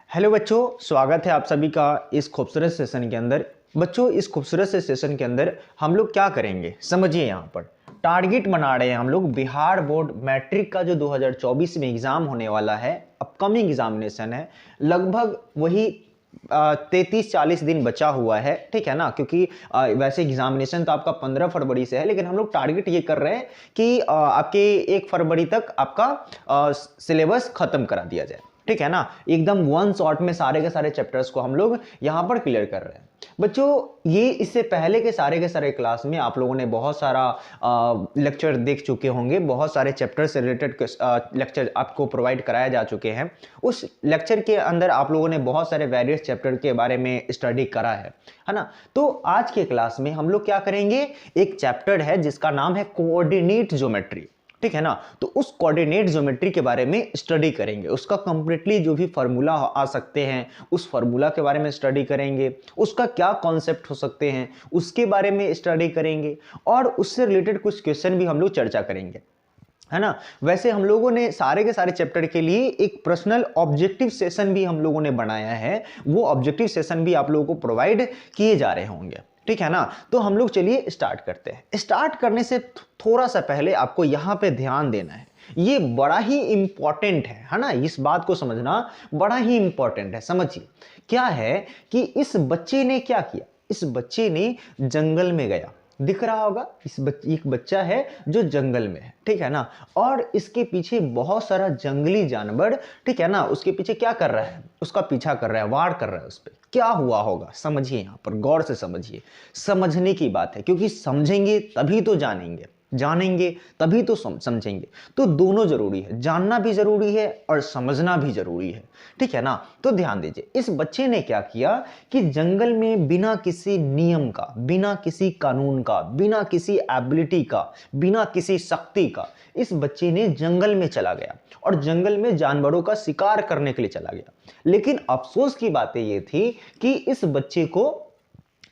Hello बच्चों, स्वागत है आप सभी का इस खूबसूरत सेशन के अंदर। बच्चों, इस खूबसूरत से सेशन के अंदर हम लोग क्या करेंगे समझिए। यहाँ पर टारगेट बना रहे हैं हम लोग बिहार बोर्ड मैट्रिक का जो 2024 में एग्जाम होने वाला है, अपकमिंग एग्जामिनेशन है। लगभग वही 33-40 दिन बचा हुआ है, ठीक है ना। क्योंकि वैसे एग्जामिनेशन तो आपका 15 फरवरी से है, लेकिन हम लोग टारगेट ये कर रहे हैं कि आपके 1 फरवरी तक आपका सिलेबस खत्म करा दिया जाए, ठीक है ना। एकदम वन शॉट में सारे के सारे चैप्टर्स को हम लोग यहां पर क्लियर कर रहे हैं। बच्चों, ये इससे पहले के सारे क्लास में आप लोगों ने बहुत सारा लेक्चर देख चुके होंगे, बहुत सारे चैप्टर से रिलेटेड लेक्चर आपको प्रोवाइड कराया जा चुके हैं। उस लेक्चर के अंदर आप लोगों ने बहुत सारे वेरियस चैप्टर के बारे में स्टडी करा है ना। तो आज के क्लास में हम लोग क्या करेंगे, एक चैप्टर है जिसका नाम है कोऑर्डिनेट ज्योमेट्री, ठीक है ना। तो उस कोऑर्डिनेट ज्योमेट्री के बारे में स्टडी करेंगे, उसका कंप्लीटली जो भी फार्मूला आ सकते हैं उस फार्मूला के बारे में स्टडी करेंगे, उसका क्या कॉन्सेप्ट हो सकते हैं उसके बारे में स्टडी करेंगे, और उससे रिलेटेड कुछ क्वेश्चन भी हम लोग चर्चा करेंगे, है ना। वैसे हम लोगों ने सारे के सारे चैप्टर के लिए एक पर्सनल ऑब्जेक्टिव सेशन भी हम लोगों ने बनाया है, वो ऑब्जेक्टिव सेशन भी आप लोगों को प्रोवाइड किए जा रहे होंगे, ठीक है ना। तो हम लोग चलिए स्टार्ट करते हैं। स्टार्ट करने से थोड़ा सा पहले आपको यहां पे ध्यान देना है, ये बड़ा ही इंपॉर्टेंट है ना। इस बात को समझना बड़ा ही इंपॉर्टेंट है। समझिए क्या है कि इस बच्चे ने क्या किया, इस बच्चे ने जंगल में गया, दिख रहा होगा एक बच्चा है जो जंगल में है, ठीक है ना। और इसके पीछे बहुत सारा जंगली जानवर, ठीक है ना, उसके पीछे क्या कर रहा है, उसका पीछा कर रहा है, वार कर रहा है उस पर। क्या हुआ होगा समझिए, यहां पर गौर से समझिए, समझने की बात है, क्योंकि समझेंगे तभी तो जानेंगे, जानेंगे तभी तो समझेंगे। तो दोनों जरूरी है, जानना भी जरूरी है और समझना भी जरूरी है, ठीक है ना। तो ध्यान दीजिए, इस बच्चे ने क्या किया कि जंगल में बिना किसी नियम का, बिना किसी कानून का, बिना किसी एबिलिटी का, बिना किसी शक्ति का, इस बच्चे ने जंगल में चला गया और जंगल में जानवरों का शिकार करने के लिए चला गया। लेकिन अफसोस की बात ये थी कि इस बच्चे को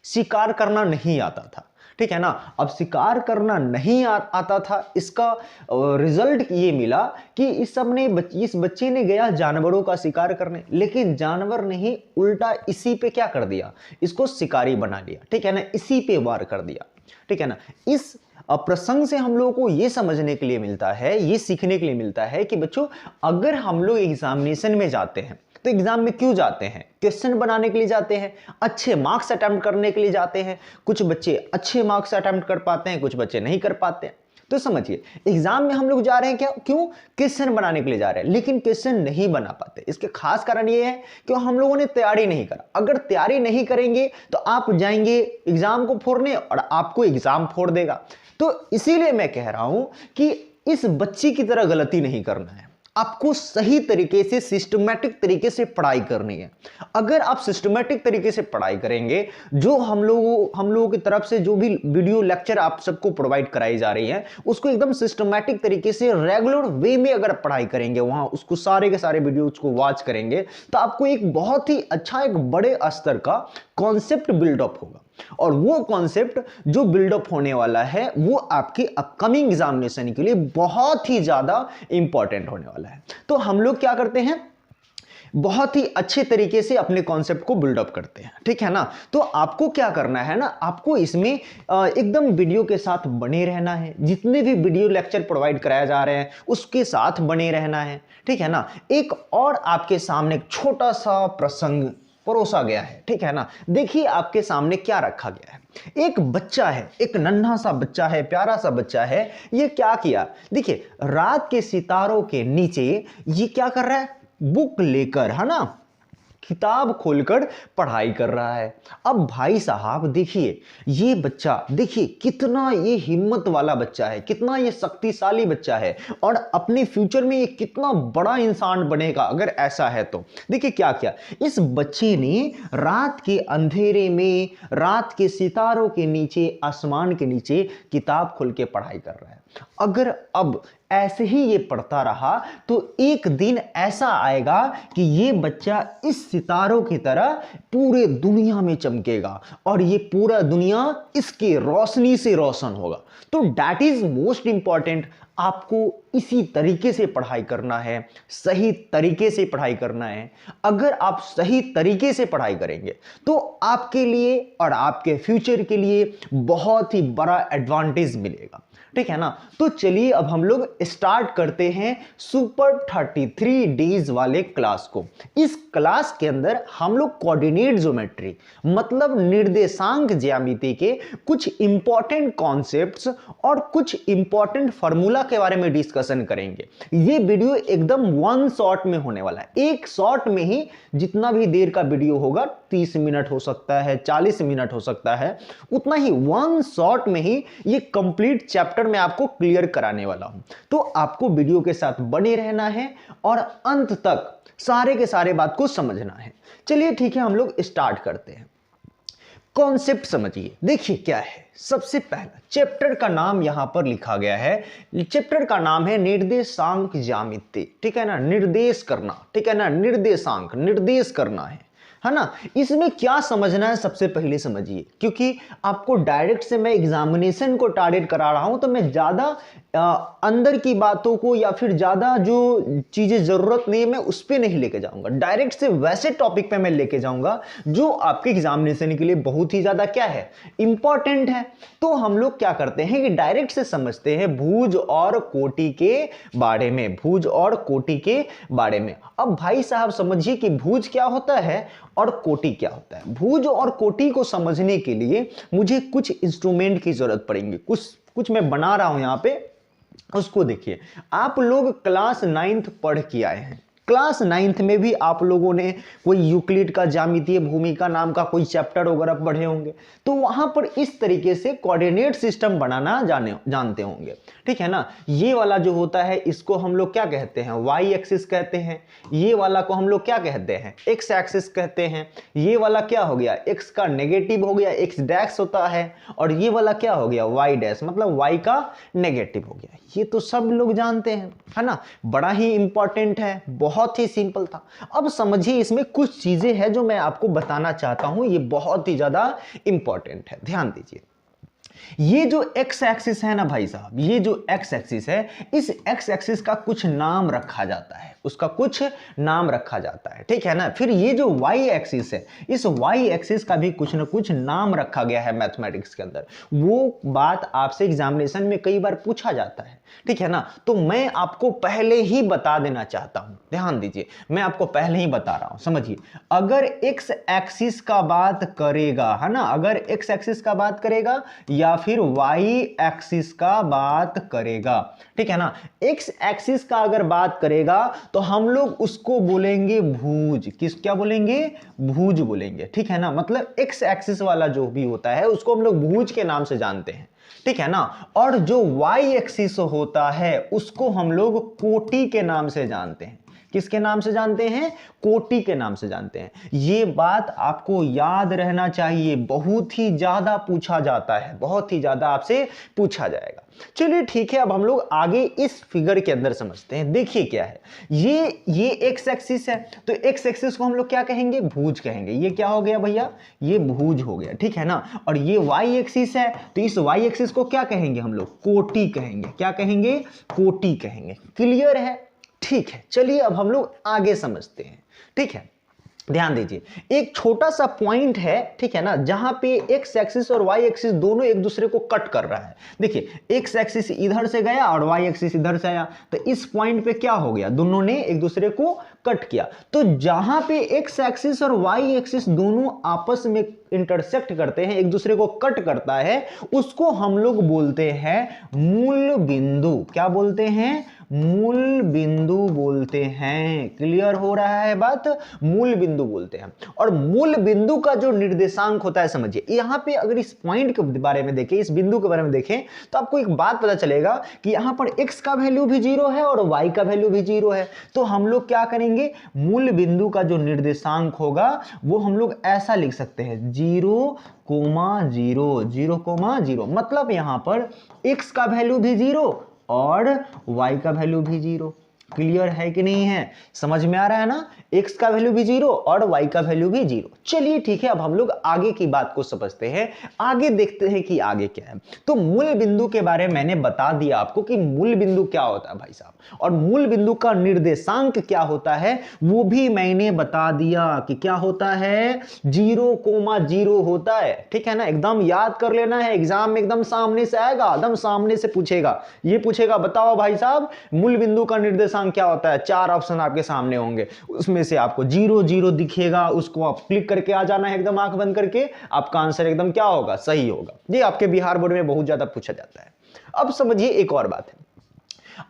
शिकार करना नहीं आता था, ठीक है ना। अब शिकार करना नहीं आता था, इसका रिजल्ट ये मिला कि इस बच्चे ने गया जानवरों का शिकार करने, लेकिन जानवर ने ही उल्टा इसी पे क्या कर दिया, इसको शिकारी बना लिया, ठीक है ना, इसी पे वार कर दिया, ठीक है ना। इस प्रसंग से हम लोगों को यह समझने के लिए मिलता है, ये सीखने के लिए मिलता है कि बच्चों, अगर हम लोग एग्जामिनेशन में जाते हैं तो एग्जाम में क्यों जाते हैं, क्वेश्चन बनाने के लिए जाते हैं, अच्छे मार्क्स अटेम्प्ट करने के लिए जाते हैं। कुछ बच्चे अच्छे मार्क्स अटेम्प्ट कर पाते हैं, कुछ बच्चे नहीं कर पाते हैं। तो समझिए, एग्जाम में हम लोग जा रहे हैं क्या, क्यों, क्वेश्चन बनाने के लिए जा रहे हैं, लेकिन क्वेश्चन नहीं बना पाते। इसके खास कारण ये है कि हम लोगों ने तैयारी नहीं करा। अगर तैयारी नहीं करेंगे तो आप जाएंगे एग्जाम को फोड़ने और आपको एग्जाम फोड़ देगा। तो इसीलिए मैं कह रहा हूं कि इस बच्चे की तरह गलती नहीं करना है, आपको सही तरीके से सिस्टमैटिक तरीके से पढ़ाई करनी है। अगर आप सिस्टमैटिक तरीके से पढ़ाई करेंगे, जो हम लोगों की तरफ से जो भी वीडियो लेक्चर आप सबको प्रोवाइड कराई जा रही है, उसको एकदम सिस्टमैटिक तरीके से रेगुलर वे में अगर पढ़ाई करेंगे, वहां उसको सारे के सारे वीडियो को वॉच करेंगे, तो आपको एक बहुत ही अच्छा, एक बड़े स्तर का कॉन्सेप्ट बिल्डअप होगा। और वो कॉन्सेप्ट जो बिल्डअप होने वाला है वो आपके अपकमिंग एग्जामिनेशन के लिए बहुत ही ज्यादा इंपॉर्टेंट होने वाला है। तो हम लोग क्या करते हैं, बहुत ही अच्छे तरीके से अपने कॉन्सेप्ट को बिल्डअप करते हैं, ठीक है ना। तो आपको क्या करना है ना, आपको इसमें एकदम वीडियो के साथ बने रहना है, जितने भी वीडियो लेक्चर प्रोवाइड कराया जा रहे हैं उसके साथ बने रहना है, ठीक है ना। एक और आपके सामने एक छोटा सा प्रसंग परोसा गया है, ठीक है ना। देखिए आपके सामने क्या रखा गया है। एक बच्चा है, एक नन्हा सा बच्चा है, प्यारा सा बच्चा है। ये क्या किया, देखिए रात के सितारों के नीचे ये क्या कर रहा है, बुक लेकर, है ना, किताब खोलकर पढ़ाई कर रहा है। अब भाई साहब देखिए, ये बच्चा देखिए कितना ये हिम्मत वाला बच्चा है, कितना ये शक्तिशाली बच्चा है, और अपने फ्यूचर में ये कितना बड़ा इंसान बनेगा अगर ऐसा है तो। देखिए क्या किया, इस बच्चे ने रात के अंधेरे में, रात के सितारों के नीचे, आसमान के नीचे किताब खोल के पढ़ाई कर रहा है। अगर अब ऐसे ही ये पढ़ता रहा तो एक दिन ऐसा आएगा कि ये बच्चा इस सितारों की तरह पूरे दुनिया में चमकेगा और ये पूरा दुनिया इसके रोशनी से रोशन होगा। तो दैट इज मोस्ट इंपॉर्टेंट। आपको इसी तरीके से पढ़ाई करना है, सही तरीके से पढ़ाई करना है। अगर आप सही तरीके से पढ़ाई करेंगे तो आपके लिए और आपके फ्यूचर के लिए बहुत ही बड़ा एडवांटेज मिलेगा, ठीक है ना। तो चलिए अब हम लोग स्टार्ट करते हैं सुपर 33 डेज वाले क्लास को। इस क्लास के अंदर हम लोग कोऑर्डिनेट ज्योमेट्री मतलब निर्देशांक ज्यामिति के कुछ इंपॉर्टेंट कॉन्सेप्ट्स और कुछ इंपॉर्टेंट फार्मूला के बारे में डिस्कशन करेंगे। ये वीडियो एकदम वन शॉट में होने वाला है, एक शॉट में ही जितना भी देर का वीडियो होगा, 30 मिनट हो सकता है, 40 मिनट हो सकता है, उतना ही वन शॉट में ही ये कंप्लीट चैप्टर मैं आपको क्लियर कराने वाला हूं। तो आपको वीडियो के साथ बने रहना है और अंत तक सारे के सारे बात को समझना है। चलिए ठीक है, हम लोग स्टार्ट करते हैं। कॉन्सेप्ट समझिए, देखिए क्या है। सबसे पहला चैप्टर का नाम यहां पर लिखा गया है, चैप्टर का नाम है निर्देशांक ज्यामिति, ठीक है ना, निर्देश करना, ठीक है ना, निर्देशांक निर्देश करना है ना। इसमें क्या समझना है सबसे पहले समझिए, क्योंकि आपको डायरेक्ट से मैं एग्जामिनेशन को टारगेट करा रहा हूं तो मैं ज्यादा अंदर की बातों को या फिर ज्यादा जो चीजें जरूरत नहीं है मैं उस पर नहीं लेके जाऊंगा, डायरेक्ट से वैसे टॉपिक पे मैं लेके जाऊंगा जो आपके एग्जामिनेशन के लिए बहुत ही ज्यादा क्या है, इंपॉर्टेंट है। तो हम लोग क्या करते हैं कि डायरेक्ट से समझते हैं भुज और कोटि के बारे में, भुज और कोटि के बारे में। अब भाई साहब समझिए कि भुज क्या होता है और कोटि क्या होता है। भुज और कोटि को समझने के लिए मुझे कुछ इंस्ट्रूमेंट की जरूरत पड़ेगी, कुछ मैं बना रहा हूं यहां पे, उसको देखिए। आप लोग क्लास 9th पढ़ के आए हैं, क्लास 9th में भी आप लोगों ने कोई यूक्लिड का ज्यामितीय भूमिका नाम का कोई चैप्टर वगैरह पढ़े होंगे, तो वहां पर इस तरीके से कोऑर्डिनेट सिस्टम बनाना जानते होंगे, ठीक है ना। ये वाला जो होता है इसको हम लोग क्या कहते हैं, वाई एक्सिस कहते हैं। ये वाला को हम लोग क्या कहते हैं, एक्स एक्सिस कहते हैं। ये वाला क्या हो गया, एक्स का नेगेटिव हो गया, एक्स डैश होता है। और ये वाला क्या हो गया, वाई डैश, मतलब वाई का नेगेटिव हो गया। ये तो सब लोग जानते हैं, है ना, बड़ा ही इंपॉर्टेंट है, बहुत ही सिंपल था। अब समझिए इसमें कुछ चीजें हैं जो मैं आपको बताना चाहता हूं, ये बहुत ही ज्यादा इंपॉर्टेंट है, ध्यान दीजिए। ये जो एक्स एक्सिस है ना भाई साहब, ये जो एक्स एक्सिस है, इस एक्स एक्सिस का कुछ नाम रखा जाता है, उसका कुछ नाम रखा जाता है, ठीक है ना। फिर ये जो वाई एक्सिस है, इस वाई एक्सिस का भी कुछ ना कुछ नाम रखा गया है मैथमेटिक्स के अंदर। वो बात आपसे एग्जामिनेशन में कई बार पूछा जाता है, ठीक है ना। तो मैं आपको पहले ही बता देना चाहता हूं, ध्यान दीजिए, मैं आपको पहले ही बता रहा हूं, समझिए। अगर एक्स एक्सिस का बात करेगा, है ना, अगर एक्स एक्सिस का बात करेगा या फिर वाई एक्सिस का बात करेगा, ठीक है ना, एक्स एक्सिस का अगर बात करेगा तो हम लोग उसको बोलेंगे भुज। क्या बोलेंगे, भुज बोलेंगे, ठीक है ना। मतलब एक्स एक्सिस वाला जो भी होता है उसको हम लोग भुज के नाम से जानते हैं, ठीक है ना। और जो वाई एक्सिस होता है उसको हम लोग कोटि के नाम से जानते हैं। किसके नाम से जानते हैं, कोटि के नाम से जानते हैं। ये बात आपको याद रहना चाहिए, बहुत ही ज्यादा पूछा जाता है, बहुत ही ज्यादा आपसे पूछा जाएगा। चलिए ठीक है, अब हम लोग आगे इस फिगर के अंदर समझते हैं। देखिए क्या है, ये एक्स एक्सिस है, तो एक्स एक्सिस को हम लोग क्या कहेंगे, भुज कहेंगे। ये क्या हो गया भैया, ये भुज हो गया, ठीक है ना। और ये वाई एक्सिस है, तो इस वाई एक्सिस को क्या कहेंगे हम लोग, कोटि कहेंगे। क्या कहेंगे, कोटि कहेंगे। क्लियर है, ठीक है। चलिए अब हम लोग आगे समझते हैं, ठीक है। ध्यान दीजिए, एक छोटा सा पॉइंट है, ठीक है ना, जहां पे एक्स एक्सिस और वाई एक्सिस दोनों एक दूसरे को कट कर रहा है। देखिए एक्स एक्सिस इधर से गया और वाई एक्सिस इधर से आया, तो इस पॉइंट पे क्या हो गया, दोनों ने एक दूसरे को कट किया। तो जहां पे एक्स एक्सिस और वाई एक्सिस दोनों आपस में इंटरसेक्ट करते हैं, एक दूसरे को कट करता है, उसको हम लोग बोलते हैं मूल बिंदु। क्या बोलते हैं, मूल बिंदु बोलते हैं। क्लियर हो रहा है बात, मूल बिंदु बोलते हैं। और मूल बिंदु का जो निर्देशांक होता है, समझिए यहां पे अगर इस पॉइंट के बारे में देखें, इस बिंदु के बारे में देखें, तो आपको एक बात पता चलेगा कि यहां पर x का वैल्यू भी 0 है और y का वैल्यू भी 0 है। तो हम लोग क्या करेंगे, मूल बिंदु का जो निर्देशांक होगा वो हम लोग ऐसा लिख सकते हैं 0,0, 0,0, मतलब यहां पर x का वैल्यू भी 0 और y का वैल्यू भी 0। क्लियर है कि नहीं है? समझ में आ रहा है ना? x का वैल्यू भी 0 और y का वैल्यू भी 0। चलिए ठीक है, अब हम लोग आगे की बात को समझते हैं, आगे देखते हैं कि आगे क्या है। तो मूल बिंदु के बारे में मैंने बता दिया आपको कि मूल बिंदु क्या होता है भाई साहब, और मूल बिंदु का निर्देशांक क्या होता है वो भी मैंने बता दिया कि क्या होता है, 0,0 होता है। ठीक है ना, एकदम याद कर लेना है, एग्जाम में एकदम सामने से आएगा, एकदम सामने से पूछेगा, ये पूछेगा बताओ भाई साहब मूल बिंदु का निर्देशांक क्या होता है, 4 ऑप्शन आपके सामने होंगे, उसमें से आपको 0 0 दिखेगा, उसको आप क्लिक करके आ जाना है एकदम आंख बंद करके, आपका आंसर एकदम क्या होगा, सही होगा। ये आपके बिहार बोर्ड में बहुत ज्यादा पूछा जाता है। अब समझिए एक और बात है,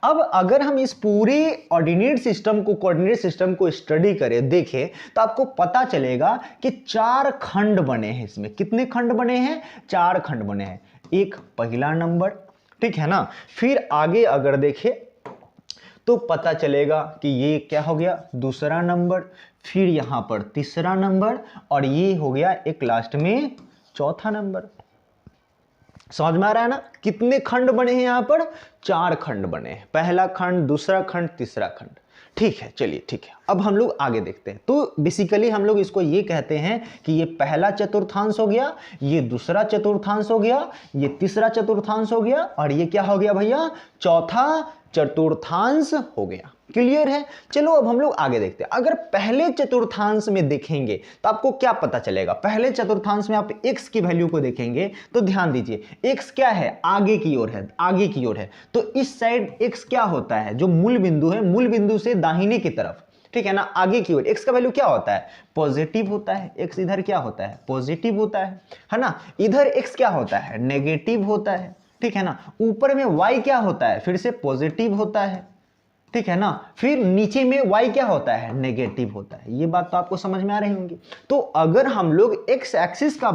अब अगर हम इस पूरे कोऑर्डिनेट सिस्टम को स्टडी करें, देखें, तो आपको पता चलेगा कि 4 खंड बने हैं। इसमें कितने खंड बने हैं? 4 खंड बने हैं। एक पहला नंबर, ठीक है ना, फिर आगे अगर देखें तो पता चलेगा कि ये क्या हो गया, दूसरा नंबर, फिर यहां पर तीसरा नंबर, और ये हो गया एक लास्ट में चौथा नंबर। समझ में आ रहा है ना? कितने खंड बने हैं यहां पर? 4 खंड बने हैं, पहला खंड, दूसरा खंड, तीसरा खंड। ठीक है, चलिए ठीक है, अब हम लोग आगे देखते हैं। तो बेसिकली हम लोग इसको ये कहते हैं कि ये पहला चतुर्थांश हो गया, ये दूसरा चतुर्थांश हो गया, ये तीसरा चतुर्थांश हो गया, और ये क्या हो गया भैया, चौथा चतुर्थांश हो गया। क्लियर है? चलो अब हम लोग आगे देखते हैं। अगर पहले चतुर्थांश में देखेंगे तो आपको क्या पता चलेगा? पहले चतुर्थांश में आप x की वैल्यू को देखेंगे तो ध्यान दीजिए, x क्या है, आगे की ओर है, आगे की ओर है, तो इस साइड x क्या होता है, जो मूल बिंदु है, मूल बिंदु से दाहिने की तरफ, ठीक है ना, आगे की ओर x का वैल्यू क्या होता है, पॉजिटिव होता है। x इधर क्या होता है, पॉजिटिव होता है ना। इधर x क्या होता है, नेगेटिव होता है, ठीक है ना। ऊपर में y क्या होता है, फिर से पॉजिटिव होता है, ठीक है ना। फिर नीचे में y क्या होता है, नेगेटिव होता है। ये बात तो आपको समझ में आ रही होंगी। तो अगर हम लोग x एक्सिस का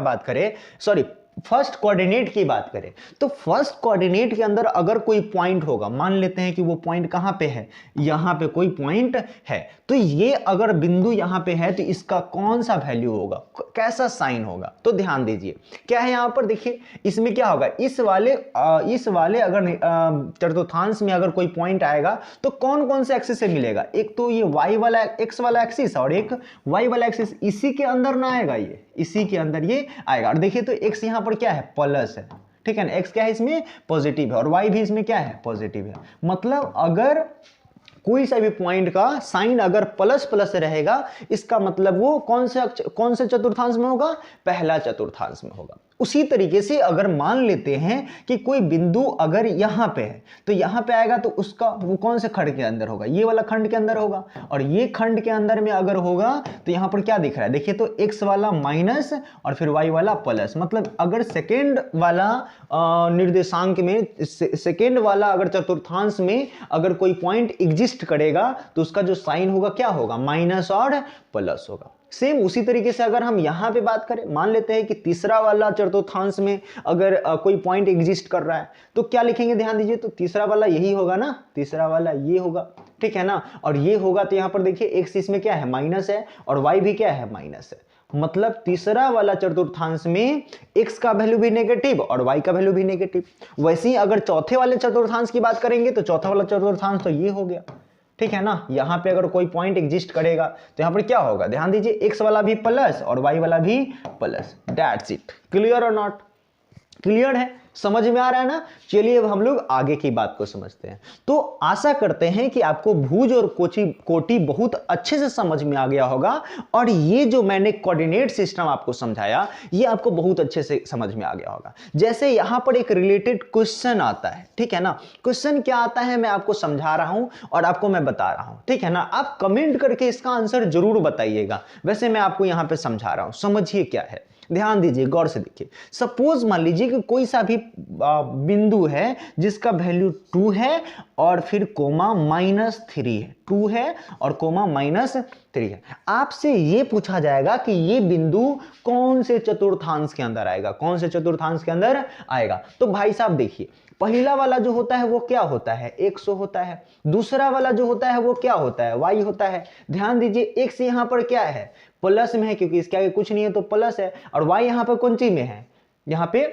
बात करें, सॉरी फर्स्ट कोऑर्डिनेट की बात करें, तो फर्स्ट कोऑर्डिनेट के अंदर अगर कोई पॉइंट होगा, मान लेते हैं कि वो पॉइंट कहां पे है, यहां पे कोई पॉइंट है, तो ये अगर बिंदु यहां पे है तो इसका कौन सा वैल्यू होगा, कैसा साइन होगा, तो ध्यान दीजिए क्या है यहां पर, देखिए इसमें क्या होगा, इस वाले अगर चतुर्थांश में अगर कोई पॉइंट आएगा तो कौन कौन से एक्सिस से मिलेगा, एक तो ये y वाला x वाला एक्सिस और एक y वाला एक्सिस, इसी के अंदर ना आएगा, ये इसी के अंदर ये आएगा। और देखिए तो x यहां पर क्या है, प्लस है, ठीक है ना, x क्या है इसमें पॉजिटिव है, और y भी इसमें क्या है, पॉजिटिव है। मतलब अगर कोई सा भी पॉइंट का साइन अगर प्लस प्लस रहेगा, इसका मतलब वो कौन से चतुर्थांश में होगा, पहला चतुर्थांश में होगा। उसी तरीके से अगर मान लेते हैं कि कोई बिंदु अगर यहां पे है तो यहां पे आएगा तो उसका वो कौन से खंड के अंदर होगा, ये वाला खंड के अंदर होगा, और ये खंड के अंदर में अगर होगा तो यहां पर क्या दिख रहा है, देखिए तो x वाला माइनस और फिर y वाला प्लस। मतलब अगर सेकेंड वाला निर्देशांक में, सेकेंड वाला अगर चतुर्थांश में अगर कोई पॉइंट एग्जिस्ट करेगा तो उसका जो साइन होगा क्या होगा, माइनस और प्लस होगा। सेम उसी तरीके से अगर हम यहां पे बात करें, मान लेते हैं कि तीसरा वाला चतुर्थांश में अगर कोई पॉइंट एग्जिस्ट कर रहा है तो क्या लिखेंगे, ध्यान दीजिए, तो तीसरा वाला यही होगा ना, तीसरा वाला ये होगा, ठीक है ना। और ये होगा तो यहां पर देखिए x इसमें क्या है, माइनस है, और y भी क्या है, माइनस है। मतलब तीसरा वाला चतुर्थांश में x का वैल्यू भी नेगेटिव और y का वैल्यू भी नेगेटिव। वैसे ही अगर चौथे वाले चतुर्थांश की बात करेंगे तो चौथा वाला चतुर्थांश तो ये हो गया, ठीक है ना। यहां पे अगर कोई पॉइंट एग्जिस्ट करेगा तो यहां पर क्या होगा, ध्यान दीजिए, x वाला भी प्लस और y वाला भी प्लस। That's it. क्लियर और नॉट? क्लियर है, समझ में आ रहा है ना। चलिए अब हम लोग आगे की बात को समझते हैं। तो आशा करते हैं कि आपको भुज और कोटि बहुत अच्छे से समझ में आ गया होगा, और ये जो मैंने कोऑर्डिनेट सिस्टम आपको समझाया ये आपको बहुत अच्छे से समझ में आ गया होगा। जैसे यहां पर एक रिलेटेड क्वेश्चन आता है, ठीक है ना। क्वेश्चन क्या आता है मैं आपको समझा रहा हूं और आपको मैं बता रहा हूं, ठीक है ना। आप कमेंट करके इसका आंसर जरूर बताइएगा। वैसे मैं आपको यहां पर समझा रहा हूं, समझिए क्या है, ध्यान दीजिए, गौर से देखिए। सपोज मान लीजिए कि कोई सा भी बिंदु है जिसका वैल्यू 2 है और फिर कोमा -3 है, 2 है और कोमा -3 है। आपसे ये पूछा जाएगा कि ये बिंदु कौन से चतुर्थांश के अंदर आएगा, कौन से चतुर्थांश के अंदर आएगा। तो भाई साहब देखिए, पहला वाला जो होता है वो क्या होता है, 100 होता है। दूसरा वाला जो होता है वो क्या होता है, y होता है। ध्यान दीजिए, x यहां पर क्या है, प्लस में है, क्योंकि इसके आगे कुछ नहीं है तो प्लस है, और y यहां पर कौन सी में है, यहां पे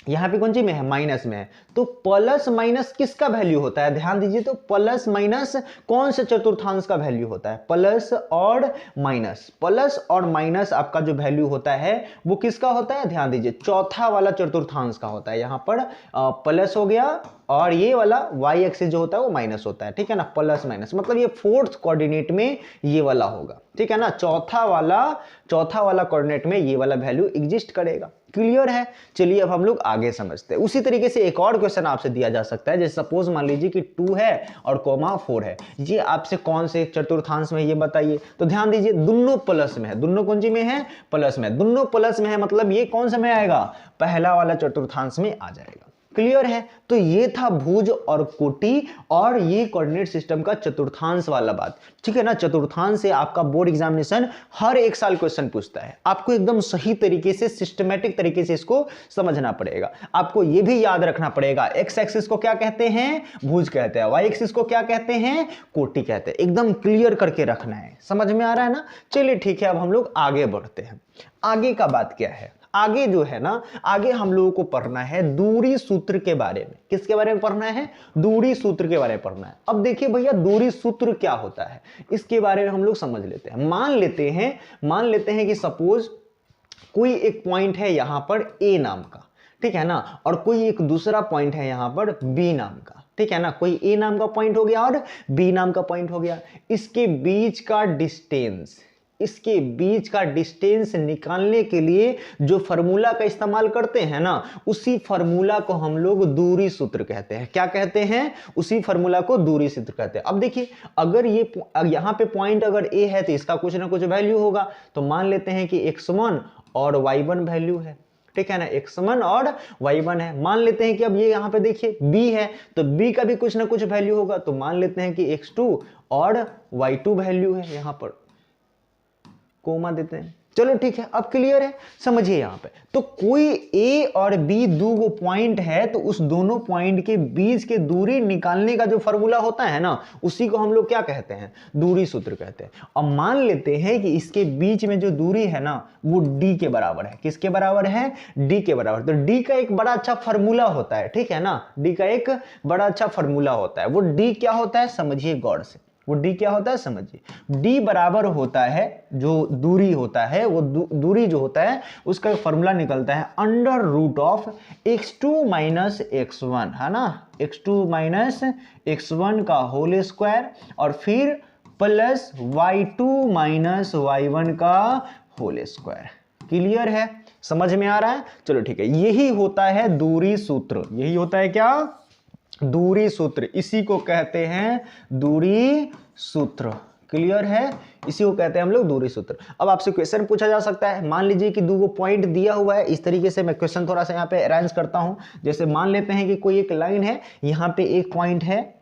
यहाँ पे कौन सी में है, माइनस में है, तो प्लस माइनस किसका वैल्यू होता है, ध्यान दीजिए, तो प्लस माइनस कौन से चतुर्थांश का वैल्यू होता है, प्लस और माइनस, प्लस और माइनस आपका जो वैल्यू होता है वो किसका होता है, ध्यान दीजिए, चौथा वाला चतुर्थांश का होता है। यहाँ पर प्लस हो गया और ये वाला वाई एक्सिस जो होता है वो माइनस होता है, ठीक है ना, प्लस माइनस मतलब ये फोर्थ कोऑर्डिनेट में ये वाला होगा, ठीक है ना, चौथा वाला कोऑर्डिनेट में ये वाला वैल्यू एग्जिस्ट करेगा। क्लियर है। चलिए अब हम लोग आगे समझते हैं। उसी तरीके से एक और क्वेश्चन आपसे दिया जा सकता है, जैसे सपोज मान लीजिए कि 2 है और कोमा 4 है, ये आपसे कौन से चतुर्थांश में ये बताइए, तो ध्यान दीजिए दोनों प्लस में है, दोनों कौन सी में है, प्लस में, दोनों प्लस में है मतलब ये कौन सा में आएगा, पहला वाला चतुर्थांश में आ जाएगा। क्लियर है। तो ये था भुज और कोटि और ये कोऑर्डिनेट सिस्टम का चतुर्थांश वाला बात, ठीक है ना। चतुर्थांश से आपका बोर्ड एग्जामिनेशन हर एक साल क्वेश्चन पूछता है, आपको एकदम सही तरीके से सिस्टमैटिक तरीके से इसको समझना पड़ेगा। आपको ये भी याद रखना पड़ेगा एक्स एक्सिस को क्या कहते हैं, भुज कहते हैं, वाई एक्सिस को क्या कहते हैं, कोटि कहते हैं। एकदम क्लियर करके रखना है, समझ में आ रहा है ना। चलिए ठीक है, अब हम लोग आगे बढ़ते हैं। आगे का बात क्या है, आगे जो है ना, आगे हम लोगों को पढ़ना है दूरी सूत्र के बारे में। किसके बारे में पढ़ना है, दूरी सूत्र के बारे में पढ़ना है। अब देखिए भैया दूरी सूत्र क्या होता है, इसके बारे में हम लोग समझ लेते हैं। मान लेते हैं कि सपोज कोई एक पॉइंट है यहां पर ए नाम का, ठीक है ना, और कोई एक दूसरा पॉइंट है यहां पर बी नाम का, ठीक है ना। कोई ए नाम का पॉइंट हो गया और बी नाम का पॉइंट हो गया। इसके बीच का डिस्टेंस निकालने के लिए जो फार्मूला का इस्तेमाल करते हैं ना, उसी फार्मूला को हम लोग दूरी सूत्र कहते हैं। क्या कहते हैं, उसी फार्मूला को दूरी सूत्र कहते हैं। अब देखिए, अगर ये यहां पे पॉइंट अगर ए है तो इसका कुछ ना कुछ वैल्यू होगा, तो मान लेते हैं कि x1 और y1 वैल्यू है, ठीक है ना, x1 और y1 है। मान लेते हैं कि अब ये यहां पे देखिए b है, तो b का भी कुछ ना कुछ वैल्यू होगा, तो मान लेते हैं कि x2 और y2 वैल्यू है, यहां पर कोमा देते हैं। चलो ठीक है, अब क्लियर है, समझिए यहां पे। तो कोई ए और बी दो पॉइंट है, तो उस दोनों पॉइंट के बीच के दूरी निकालने का जो फार्मूला होता है ना, उसी को हम लोग क्या कहते हैं, दूरी सूत्र कहते हैं। अब मान लेते हैं कि इसके बीच में जो दूरी है ना, वो डी के बराबर है। किसके बराबर है, डी के बराबर। तो डी का एक बड़ा अच्छा फार्मूला होता है, ठीक है ना, डी का एक बड़ा अच्छा फार्मूला होता है। वो डी क्या होता है, समझिए गौर से, वो डी क्या होता है समझिए। डी बराबर होता है, जो दूरी होता है, वो दूरी जो होता है उसका फॉर्मूला निकलता है under root of x2 minus x1, है ना, x2 माइनस x1 का होल स्क्वायर और फिर प्लस y2 माइनस y1 का होल स्क्वायर। क्लियर है, समझ में आ रहा है। चलो ठीक है, यही होता है दूरी सूत्र। यही होता है क्या, दूरी सूत्र। इसी को कहते हैं दूरी सूत्र। क्लियर है, इसी को कहते हैं हम लोग दूरी सूत्र। अब आपसे क्वेश्चन पूछा जा सकता है, मान लीजिए कि दो पॉइंट दिया हुआ है। इस तरीके से मैं क्वेश्चन थोड़ा सा यहाँ पे अरेंज करता हूं। जैसे मान लेते हैं कि कोई एक लाइन है, यहाँ पे एक पॉइंट है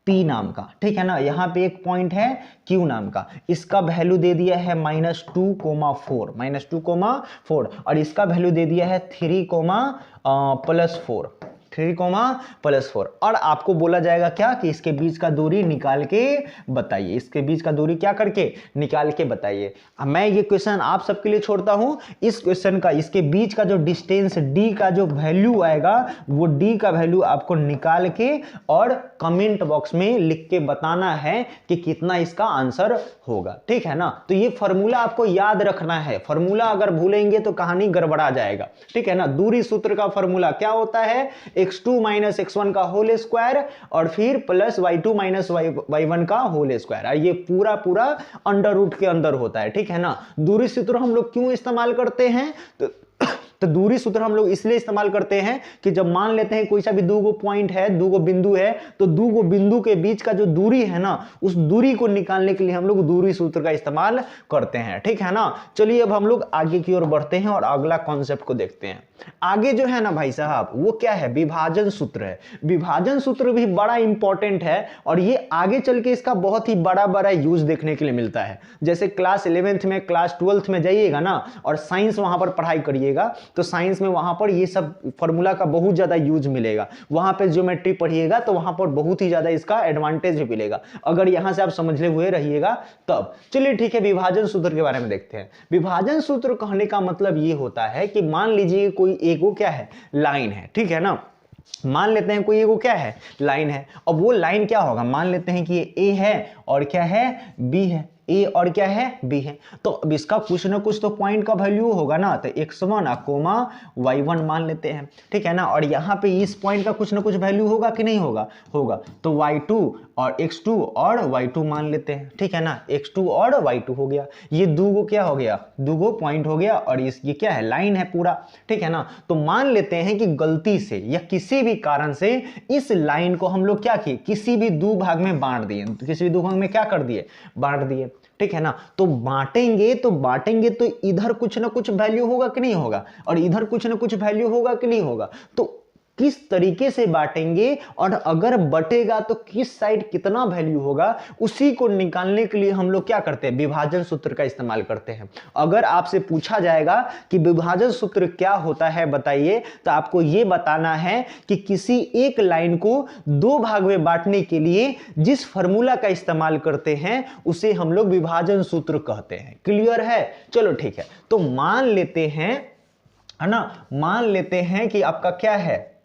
P नाम का, ठीक है ना, यहाँ पे एक पॉइंट है Q नाम का। इसका वैल्यू दे दिया है -2,4, -2,4, और इसका वैल्यू दे दिया है 3,+4, 3,+4। और आपको बोला जाएगा क्या, कि इसके बीच का दूरी निकाल के बताइए। इसके बीच का दूरी क्या करके निकाल के बताइए। मैं ये क्वेश्चन आप सबके लिए छोड़ता हूं। इस क्वेश्चन का इसके बीच का जो डिस्टेंस डी का जो वैल्यू आएगा, वो डी का वैल्यू आपको निकाल के और कमेंट बॉक्स में लिख के बताना है कि कितना इसका आंसर होगा, ठीक है ना। तो ये फॉर्मूला आपको याद रखना है। फॉर्मूला अगर भूलेंगे तो कहानी गड़बड़ा जाएगा, ठीक है ना। दूरी सूत्र का फॉर्मूला क्या होता है, x2 माइनस x1 का होल स्क्वायर और फिर प्लस y2 माइनस y1 का होल स्क्वायर। ये पूरा अंडर रूट के अंदर होता है, ठीक है ना। दूरी सूत्र हम लोग क्यों इस्तेमाल करते हैं, तो दूरी सूत्र हम लोग इसलिए इस्तेमाल करते हैं कि जब मान लेते हैं कोई सा भी दो पॉइंट है, दो बिंदु है, तो दो बिंदु के बीच का जो दूरी है ना, उस दूरी को निकालने के लिए हम लोग दूरी सूत्र का इस्तेमाल करते हैं, ठीक है ना। चलिए अब हम लोग आगे की ओर बढ़ते हैं और अगला कॉन्सेप्ट को देखते हैं। आगे जो है ना भाई साहब, वो क्या है, विभाजन सूत्र है। विभाजन सूत्र भी बड़ा इंपॉर्टेंट है और ये आगे चल के इसका बहुत ही बड़ा यूज देखने के लिए मिलता है। जैसे क्लास 11th में, क्लास 12th में जाइएगा ना और साइंस वहां पर पढ़ाई करिएगा, तो साइंस में वहां पर ये सब फॉर्मूला का बहुत ज्यादा यूज मिलेगा। वहां पे ज्योमेट्री पढ़िएगा तो वहां पर बहुत ही ज्यादा इसका एडवांटेज भी मिलेगा, अगर यहां से आप समझ ले हुए रहिएगा तब। चलिए ठीक है, विभाजन सूत्र के बारे में देखते हैं। विभाजन सूत्र कहने का मतलब ये होता है कि मान लीजिए कोई एक वो क्या है, लाइन है, ठीक है ना। मान लेते हैं कोई वो क्या है, लाइन है। अब वो लाइन क्या होगा, मान लेते हैं कि ये ए है और क्या है, बी है। ए और क्या है, बी है। तो अब इसका कुछ ना कुछ तो पॉइंट का वैल्यू होगा ना, तो x1 कोमा y1 मान लेते हैं, ठीक है ना। और यहाँ पे इस पॉइंट का कुछ ना कुछ वैल्यू होगा कि नहीं होगा, होगा। तो y2 और x2 और y2 मान लेते हैं, ठीक है ना। x2 और y2 हो गया, ये दूगो क्या हो गया, दूगो पॉइंट हो गया। और ये क्या है, लाइन है पूरा, ठीक है ना। तो मान लेते हैं कि गलती से या किसी भी कारण से इस लाइन को हम लोग क्या किए, किसी भी दो भाग में बांट दिए, तो किसी भी दो भाग में क्या कर दिए, बांट दिए, ठीक है ना। तो बांटेंगे तो इधर कुछ ना कुछ वैल्यू होगा कि नहीं होगा, और इधर कुछ ना कुछ वैल्यू होगा कि नहीं होगा। तो किस तरीके से बांटेंगे और अगर बटेगा तो किस साइड कितना वैल्यू होगा, उसी को निकालने के लिए हम लोग क्या करते हैं, विभाजन सूत्र का इस्तेमाल करते हैं। अगर आपसे पूछा जाएगा कि विभाजन सूत्र क्या होता है बताइए, तो आपको यह बताना है कि किसी एक लाइन को दो भाग में बांटने के लिए जिस फॉर्मूला का इस्तेमाल करते हैं उसे हम लोग विभाजन सूत्र कहते हैं। क्लियर है, चलो ठीक है। तो मान लेते हैं, है ना, मान लेते हैं कि आपका क्या है,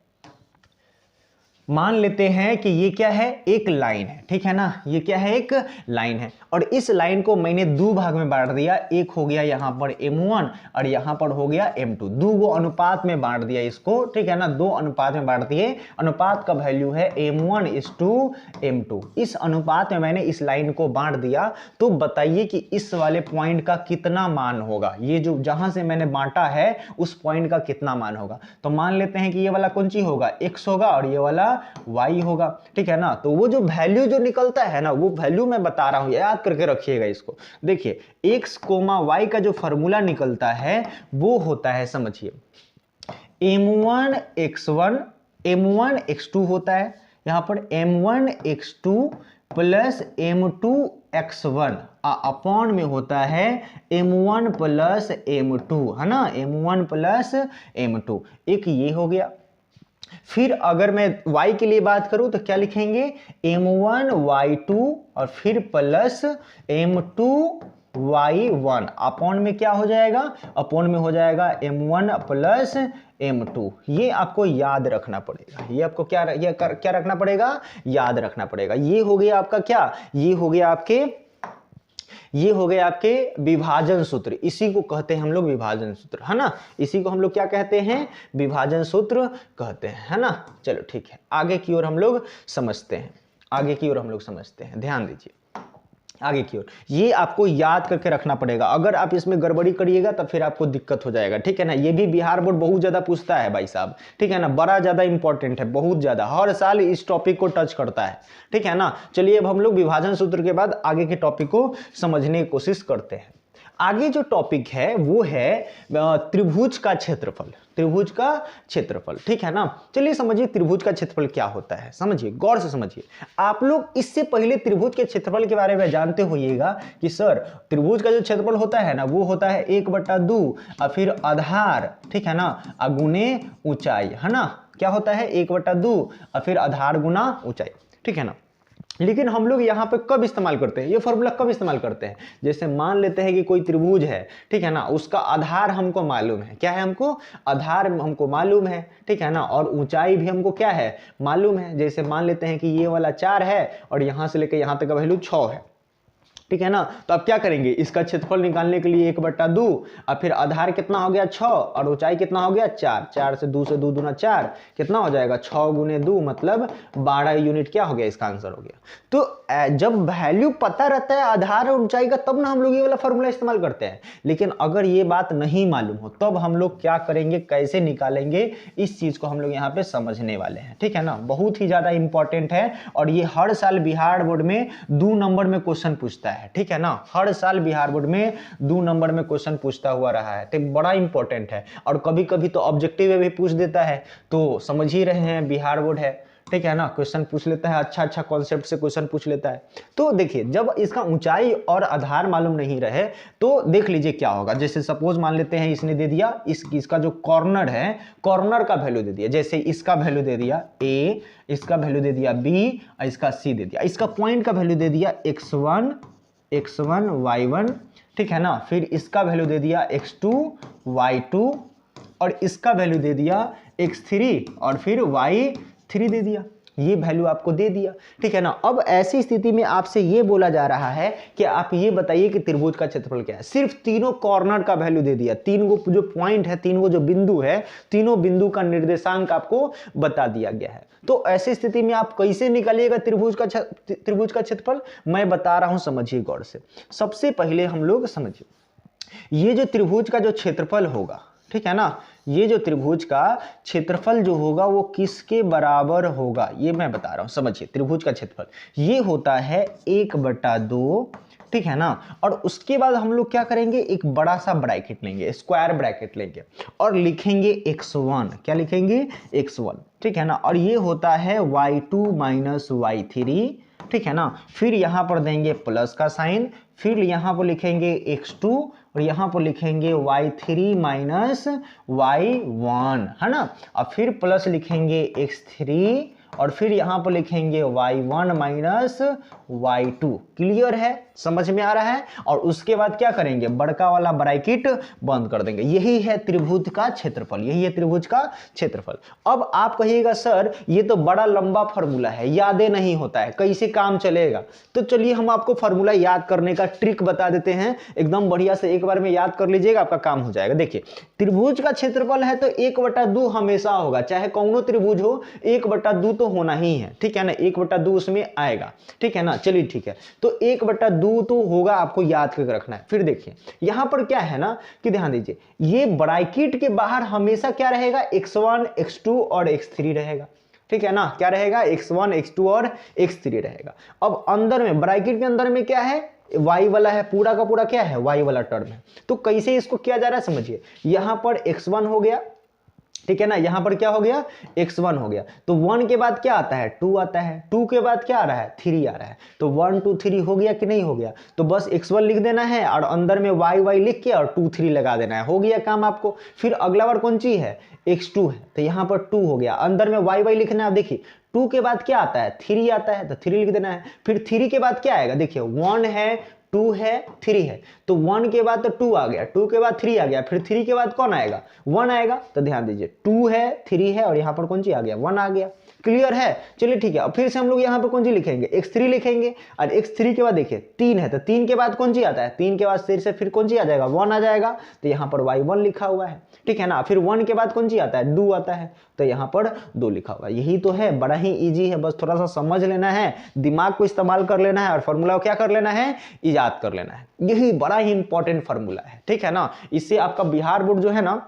मान लेते हैं कि ये क्या है, एक लाइन है, ठीक है ना। ये क्या है, एक लाइन है, और इस लाइन को मैंने दो भाग में बांट दिया। एक हो गया यहां पर m1 और यहां पर हो गया m2, दो अनुपात में बांट दिया इसको, ठीक है ना। दो अनुपात में बांट दिए, अनुपात का वैल्यू है m1:m2। इस अनुपात में मैंने इस लाइन को बांट दिया। तो बताइए कि इस वाले पॉइंट का कितना मान होगा, ये जो जहां से मैंने बांटा है उस पॉइंट का कितना मान होगा। तो मान लेते हैं कि ये वाला कौन सी होगा, x होगा, और ये वाला y होगा, ठीक है ना। तो वो जो वैल्यू जो निकलता है ना, वो वैल्यू मैं बता रहा हूं, याद करके रखिएगा इसको। देखिए x, y का जो फॉर्मूला निकलता है वो होता है, समझिए, m1x1 m1x2 होता है। यहां पर m1x2 प्लस m2x1 अपॉन में होता है m1 प्लस m2, है ना, m1 प्लस m2। एक ये हो गया। फिर अगर मैं y के लिए बात करूं तो क्या लिखेंगे, m1y2 और फिर प्लस m2y1 अपॉन में क्या हो जाएगा, अपॉन में हो जाएगा m1 प्लस m2। ये आपको याद रखना पड़ेगा, ये आपको क्या रखना पड़ेगा, याद रखना पड़ेगा। ये हो गया आपका क्या, ये हो गया आपके विभाजन सूत्र। इसी को कहते हैं हम लोग विभाजन सूत्र, है ना। इसी को हम लोग क्या कहते हैं, विभाजन सूत्र कहते हैं, है ना। चलो ठीक है, आगे की ओर हम लोग समझते हैं, आगे की ओर हम लोग समझते हैं। ध्यान दीजिए आगे की ओर, ये आपको याद करके रखना पड़ेगा। अगर आप इसमें गड़बड़ी करिएगा तो फिर आपको दिक्कत हो जाएगा, ठीक है ना। ये भी बिहार बोर्ड बहुत ज्यादा पूछता है भाई साहब, ठीक है ना, बड़ा ज्यादा इंपॉर्टेंट है, बहुत ज्यादा, हर साल इस टॉपिक को टच करता है, ठीक है ना। चलिए अब हम लोग विभाजन सूत्र के बाद आगे के टॉपिक को समझने की कोशिश करते हैं। आगे जो टॉपिक है वो है त्रिभुज का क्षेत्रफल, त्रिभुज का क्षेत्रफल, ठीक है ना। चलिए समझिए त्रिभुज का क्षेत्रफल क्या होता है, समझिए, गौर से समझिए। आप लोग इससे पहले त्रिभुज के क्षेत्रफल के बारे में जानते होइएगा कि सर त्रिभुज का जो क्षेत्रफल होता है ना, वो होता है 1/2 और फिर आधार, ठीक है ना, गुने ऊंचाई, है ना। क्या होता है, 1/2 और फिर आधार गुना ऊंचाई, ठीक है ना। लेकिन हम लोग यहाँ पे कब इस्तेमाल करते हैं, ये फॉर्मूला कब इस्तेमाल करते हैं, जैसे मान लेते हैं कि कोई त्रिभुज है, ठीक है ना, उसका आधार हमको मालूम है, क्या है, हमको आधार हमको मालूम है, ठीक है ना, और ऊंचाई भी हमको क्या है, मालूम है। जैसे मान लेते हैं कि ये वाला 4 है और यहाँ से लेकर यहाँ तक का वैल्यू 6 है, ठीक है ना। तो अब क्या करेंगे, इसका क्षेत्रफल निकालने के लिए 1/2 और फिर आधार कितना हो गया 6 और ऊंचाई कितना हो गया 4, 4 से 2 से 2 दूना 4, कितना हो जाएगा 6 गुने 2 मतलब 12 यूनिट क्या हो गया, इसका आंसर हो गया। तो जब वैल्यू पता रहता है आधार और ऊंचाई का, तब ना हम लोग ये वाला फॉर्मूला इस्तेमाल करते हैं। लेकिन अगर ये बात नहीं मालूम हो तब हम लोग क्या करेंगे, कैसे निकालेंगे, इस चीज को हम लोग यहाँ पे समझने वाले हैं, ठीक है ना। बहुत ही ज्यादा इंपॉर्टेंट है और ये हर साल बिहार बोर्ड में 2 नंबर में क्वेश्चन पूछता है, ठीक है ना। हर साल बिहार बोर्ड में 2 नंबर में क्वेश्चन पूछता हुआ रहा है, तो बड़ा इंपॉर्टेंट है। और कभी कभी तो ऑब्जेक्टिव में भी पूछ देता है, तो समझ ही रहे हैं बिहार बोर्ड है, ठीक है ना, क्वेश्चन पूछ लेता है, अच्छा अच्छा कॉन्सेप्ट से क्वेश्चन पूछ लेता है। तो देखिए जब इसका ऊंचाई और आधार मालूम नहीं रहे तो देख लीजिए क्या होगा। जैसे सपोज मान लेते हैं इसने दे दिया इसका जो कॉर्नर है, कॉर्नर का वैल्यू दे दिया, जैसे इसका वैल्यू दे दिया a, इसका वैल्यू दे दिया b और इसका c दे दिया, इसका पॉइंट का वैल्यू दे दिया x1 y1, ठीक है ना, फिर इसका वैल्यू दे दिया x2 y2 और इसका वैल्यू दे दिया x3 और फिर y3 दे दिया, ये वैल्यू आपको दे दिया, ठीक है ना। अब ऐसी स्थिति में आपसे ये बोला जा रहा है कि आप ये बताइए कि त्रिभुज का क्षेत्रफल क्या है। सिर्फ तीनों कॉर्नर का वैल्यू दे दिया, तीन गो जो पॉइंट है, तीन गो जो बिंदु है, तीनों बिंदु का निर्देशांक आपको बता दिया गया है। तो ऐसी स्थिति में आप कैसे निकालिएगा त्रिभुज का क्षेत्रफल, मैं बता रहा हूं, समझिए गौर से। सबसे पहले हम लोग समझिए, ये जो त्रिभुज का जो क्षेत्रफल होगा, ठीक है ना, ये जो त्रिभुज का क्षेत्रफल जो होगा वो किसके बराबर होगा, ये मैं बता रहा हूं, समझिए। त्रिभुज का क्षेत्रफल ये होता है 1/2, ठीक है ना। और उसके बाद हम लोग क्या करेंगे, एक बड़ा सा ब्रैकेट लेंगे, स्क्वायर ब्रैकेट लेंगे और लिखेंगे x1, क्या लिखेंगे x1, ठीक है ना। और ये होता है y2 माइनस y3, ठीक है ना। फिर यहां पर देंगे प्लस का साइन, फिर यहां पर लिखेंगे x2 और यहां पर लिखेंगे y3 माइनस y1, है ना। और फिर प्लस लिखेंगे x3 और फिर यहां पर लिखेंगे y1 माइनस y2। क्लियर है, समझ में आ रहा है। और उसके बाद क्या करेंगे, बड़का वाला ब्रैकेट बंद कर देंगे। यही है त्रिभुज का क्षेत्रफल, यही है त्रिभुज का क्षेत्रफल। अब आप कहिएगा सर ये तो बड़ा लंबा फॉर्मूला है, यादें नहीं होता है, कैसे काम चलेगा। तो चलिए हम आपको फॉर्मूला याद करने का ट्रिक बता देते हैं, एकदम बढ़िया से एक बार में याद कर लीजिएगा, आपका काम हो जाएगा। देखिए त्रिभुज का क्षेत्रफल है तो 1/2 हमेशा होगा, चाहे कौनो त्रिभुज हो 1/2 तो होना ही है, ठीक है ना, 1/2 उसमें आएगा, ठीक है ना। चलिए ठीक है, तो 1/2 तो होगा, आपको याद करके रखना है। फिर देखिए यहां पर क्या है ना कि ध्यान दीजिए, ये ब्रैकेट के बाहर हमेशा क्या रहेगा, x1 x2 और x3 रहेगा, ठीक है ना। क्या रहेगा, x1 x2 और x3 रहेगा। अब अंदर में ब्रैकेट के अंदर में क्या है, y वाला है, पूरा का पूरा क्या है, y वाला टर्म है। तो कैसे इसको किया जा रहा है समझिए, यहां पर x1 हो गया, ठीक है ना, यहां पर क्या हो गया, x1 हो गया। तो 1 के बाद क्या आता है, 2 आता है, 2 के बाद क्या आ रहा है, 3 आ रहा है। तो 1 2 3 हो गया कि नहीं हो गया। तो बस x1 लिख देना है और अंदर में y लिख के और 2 3 लगा देना है, हो गया काम आपको। फिर अगला बार कौन सी है, x2 है, तो यहां पर 2 हो गया, अंदर में y लिखना है। देखिए 2 के बाद क्या आता है, 3 आता है, तो 3 लिख देना है। फिर 3 के बाद क्या आएगा, देखिए 1 है, 2 है, 3 है, तो 1 के बाद तो 2 आ गया, 2 के बाद 3 आ गया, फिर 3 के बाद कौन आएगा, 1 आएगा। तो ध्यान दीजिए 2 है, 3 है और यहां पर कौन सी आ गया, 1 आ गया। क्लियर है, चलिए ठीक है। अब फिर से हम लोग यहां पर कौन सी लिखेंगे, x3 लिखेंगे और x3 के बाद देखिए 3 है, तो 3 के बाद कौन सी आता है, 3 के बाद फिर कौन सी आ जाएगा, 1 आ जाएगा। तो यहां पर y1 लिखा हुआ है, ठीक है ना। फिर 1 के बाद कौन सी आता है, 2 आता है, तो यहां पर 2 लिखा हुआ है। यही तो है, बड़ा ही इजी है, बस थोड़ा सा समझ लेना है, दिमाग को इस्तेमाल कर लेना है और फॉर्मूला को क्या कर लेना है, इजाद कर लेना है। यही बड़ा ही इंपॉर्टेंट फार्मूला है, ठीक है ना। इससे आपका बिहार बोर्ड जो है ना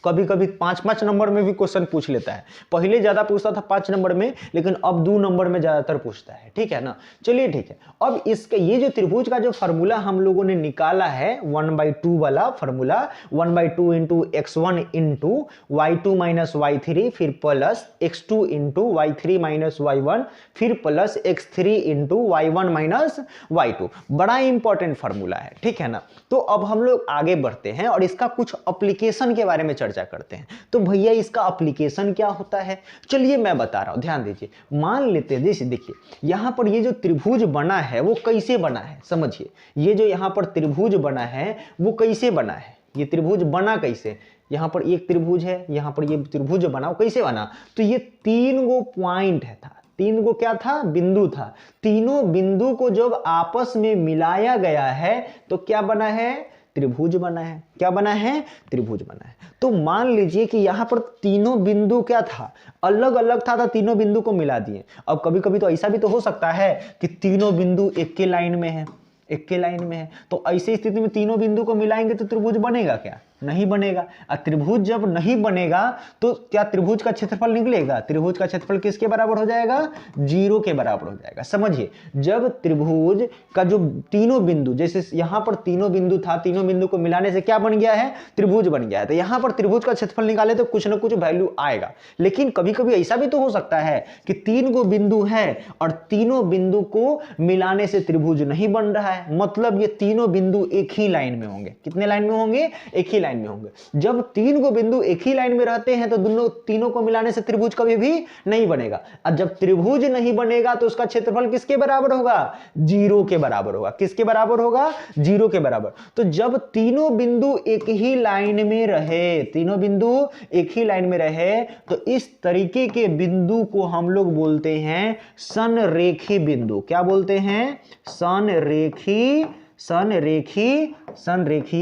कभी कभी 5-5 नंबर में भी क्वेश्चन पूछ लेता है। पहले ज्यादा पूछता था 5 नंबर में, लेकिन अब 2 नंबर में ज्यादातर पूछता है, ठीक है ना। चलिए ठीक है, अब इसके ये जो त्रिभुज का जो फार्मूला हम लोगों ने निकाला है 1/2 वाला formula, 1/2 into x1 into y2 minus y3, फिर plus x2 into y3 minus y1, फिर plus x3 into y1 minus y2। बड़ा इंपॉर्टेंट फार्मूला है, ठीक है ना। तो अब हम लोग आगे बढ़ते हैं और इसका कुछ एप्लीकेशन के बारे में चर्चा करते हैं। तो भैया इसका एप्लीकेशन क्या होता है, चलिए मैं बता रहा हूं, ध्यान दीजिए। मान लेते हैं, जैसे देखिए यहां पर ये जो त्रिभुज बना है वो कैसे बना है, समझिए। ये जो यहां पर त्रिभुज बना है वो कैसे बना है, ये त्रिभुज बना कैसे, यहां पर एक त्रिभुज है, यहां पर ये त्रिभुज बना, वो कैसे बना, तो ये 3 गो पॉइंट है था, 3 गो क्या था, बिंदु था। तीनों बिंदु को जब आपस में मिलाया गया है तो क्या बना है, त्रिभुज बना है। क्या बना है, त्रिभुज बना है। तो मान लीजिए कि यहां पर तीनों बिंदु क्या था, अलग अलग था, तो तीनों बिंदु को मिला दिए। अब कभी कभी तो ऐसा भी तो हो सकता है कि तीनों बिंदु एक के लाइन में है, एक के लाइन में है, तो ऐसी स्थिति में तीनों बिंदु को मिलाएंगे तो त्रिभुज बनेगा क्या, नहीं बनेगा। और त्रिभुज जब नहीं बनेगा तो क्या त्रिभुज का क्षेत्रफल निकलेगा? त्रिभुज का क्षेत्रफल किसके बराबर हो जाएगा? 0 के बराबर हो जाएगा। समझिए, जब त्रिभुज का जो तीनों बिंदु, जैसे यहां पर तीनों बिंदु था, तीनों बिंदु को मिलाने से क्या बन गया है? त्रिभुज बन गया है। तो यहां पर त्रिभुज का क्षेत्रफल निकाले तो कुछ ना कुछ वैल्यू आएगा। लेकिन कभी कभी ऐसा भी तो हो सकता है कि 3 गो बिंदु है और तीनों बिंदु को मिलाने से त्रिभुज नहीं बन रहा है, मतलब ये तीनों बिंदु एक ही लाइन में होंगे। कितने लाइन में होंगे? एक ही लाइन में होंगे। जब 3 गो बिंदु एक ही लाइन में रहते हैं तो तीनों को मिलाने से त्रिभुज कभी भी नहीं बनेगा। और जब त्रिभुज नहीं बनेगा तो उसका क्षेत्रफल किसके बराबर होगा? 0 के बराबर होगा। किसके बराबर होगा? 0 के बराबर। तो जब तीनों बिंदु एक ही लाइन में रहे, तीनों बिंदु एक ही लाइन में रहे, तो इस तरीके के बिंदु को हम लोग बोलते हैं संरेखी बिंदु। क्या बोलते हैं? संरेखीय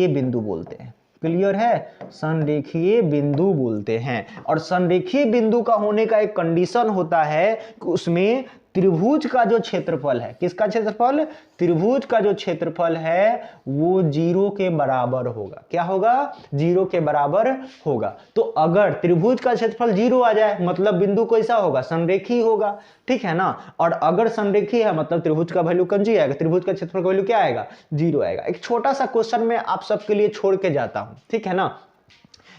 बिंदु बोलते हैं। क्लियर है? संरेखीय बिंदु बोलते हैं। और संरेखीय बिंदु का होने का एक कंडीशन होता है कि उसमें त्रिभुज का जो क्षेत्रफल है, किसका क्षेत्रफल? त्रिभुज का जो क्षेत्रफल है वो 0 के बराबर होगा। क्या होगा? 0 के बराबर होगा। तो अगर त्रिभुज का क्षेत्रफल 0 आ जाए मतलब बिंदु कैसा होगा? संरेखी होगा। ठीक है ना? और अगर संरेखी है मतलब त्रिभुज का वैल्यू कौन सी आएगा? त्रिभुज का क्षेत्रफल का वैल्यू क्या आएगा? 0 आएगा। एक छोटा सा क्वेश्चन मैं आप सबके लिए छोड़ के जाता हूं, ठीक है ना?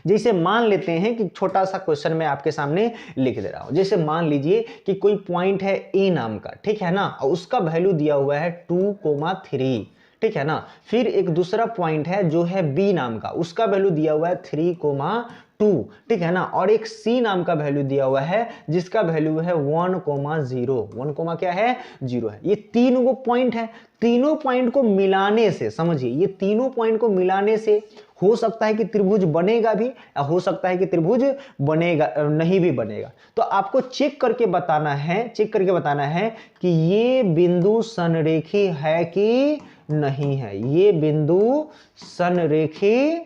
जैसे मान लेते हैं कि छोटा सा क्वेश्चन मैं आपके सामने लिख दे रहा हूं। जैसे मान लीजिए कि कोई पॉइंट है ए नाम का, ठीक है ना, और उसका वैल्यू दिया हुआ है 2,3, ठीक है ना। फिर एक दूसरा पॉइंट है जो है बी नाम का, उसका वैल्यू दिया हुआ है 3,2, ठीक है ना। और एक सी नाम का वैल्यू दिया हुआ है जिसका वैल्यू है 1,0, 1, क्या है? 0 है। ये 3 गो पॉइंट है। तीनों पॉइंट को मिलाने से, समझिए, ये तीनों पॉइंट को मिलाने से हो सकता है कि त्रिभुज बनेगा भी, या हो सकता है कि त्रिभुज बनेगा नहीं भी बनेगा। तो आपको चेक करके बताना है कि ये बिंदु संरेखी है कि नहीं है। ये बिंदु संरेखी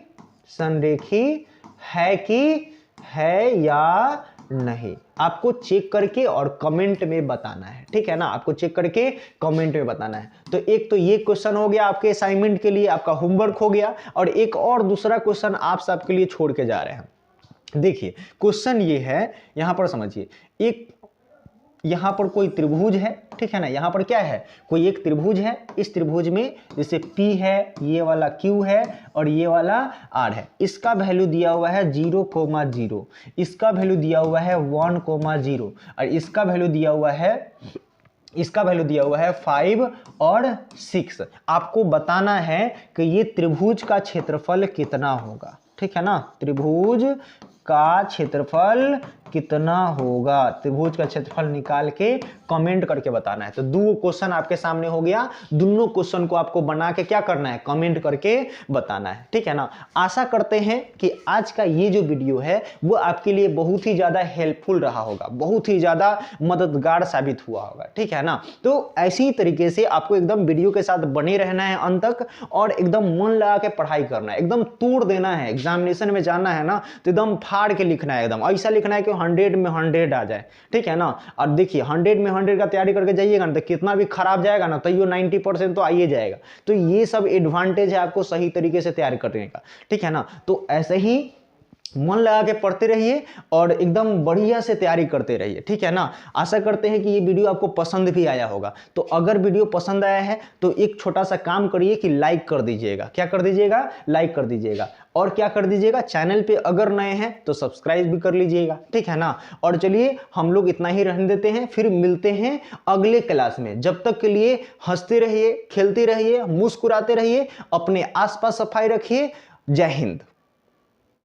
है या नहीं, आपको चेक करके और कमेंट में बताना है। ठीक है ना? आपको चेक करके कमेंट में बताना है। तो एक तो ये क्वेश्चन हो गया आपके असाइनमेंट के लिए, आपका होमवर्क हो गया। और एक और दूसरा क्वेश्चन आप सबके लिए छोड़ के जा रहे हैं। देखिए, क्वेश्चन ये है, यहां पर समझिए, एक यहां पर कोई त्रिभुज है, ठीक है ना। यहां पर क्या है? कोई एक त्रिभुज है। इस त्रिभुज में जैसे P है, ये वाला Q है और ये वाला R है। इसका वैल्यू दिया हुआ है 0,0, इसका वैल्यू दिया हुआ है 1,0 और इसका वैल्यू दिया हुआ है 5 और 6। आपको बताना है कि ये त्रिभुज का क्षेत्रफल कितना होगा। ठीक है ना? त्रिभुज का क्षेत्रफल कितना होगा, त्रिभुज का क्षेत्रफल निकाल के कमेंट करके बताना है। तो 2 क्वेश्चन आपके सामने हो गया। दोनों क्वेश्चन को आपको बना के क्या करना है? कमेंट करके बताना है। ठीक है ना? आशा करते हैं कि आज का ये जो वीडियो है वो आपके लिए बहुत ही ज्यादा हेल्पफुल रहा होगा, बहुत ही ज्यादा मददगार साबित हुआ होगा। ठीक है ना? तो ऐसी तरीके से आपको एकदम वीडियो के साथ बने रहना है अंत तक, और एकदम मन लगा के पढ़ाई करना है, एकदम तोड़ देना है। एग्जामिनेशन में जाना है ना तो एकदम फाड़ के लिखना है, एकदम ऐसा लिखना है कि 100 में 100 आ जाए। ठीक है ना? और देखिए, 100 में 100 का तैयारी करके जाइएगा ना तो कितना भी खराब जाएगा ना तो ये 90% तो आइए जाएगा। तो ये सब एडवांटेज है आपको सही तरीके से तैयारी करने का। ठीक है ना? तो ऐसे ही मन लगा के पढ़ते रहिए और एकदम बढ़िया से तैयारी करते रहिए। ठीक है ना? आशा करते हैं कि ये वीडियो आपको पसंद भी आया होगा। तो अगर वीडियो पसंद आया है तो एक छोटा सा काम करिए कि लाइक कर दीजिएगा। क्या कर दीजिएगा? लाइक कर दीजिएगा। और क्या कर दीजिएगा? चैनल पे अगर नए हैं तो सब्सक्राइब भी कर लीजिएगा। ठीक है ना? और चलिए, हम लोग इतना ही रहने देते हैं, फिर मिलते हैं अगले क्लास में। जब तक के लिए हंसते रहिए, खेलते रहिए, मुस्कुराते रहिए, अपने आसपास सफाई रखिए। जय हिंद।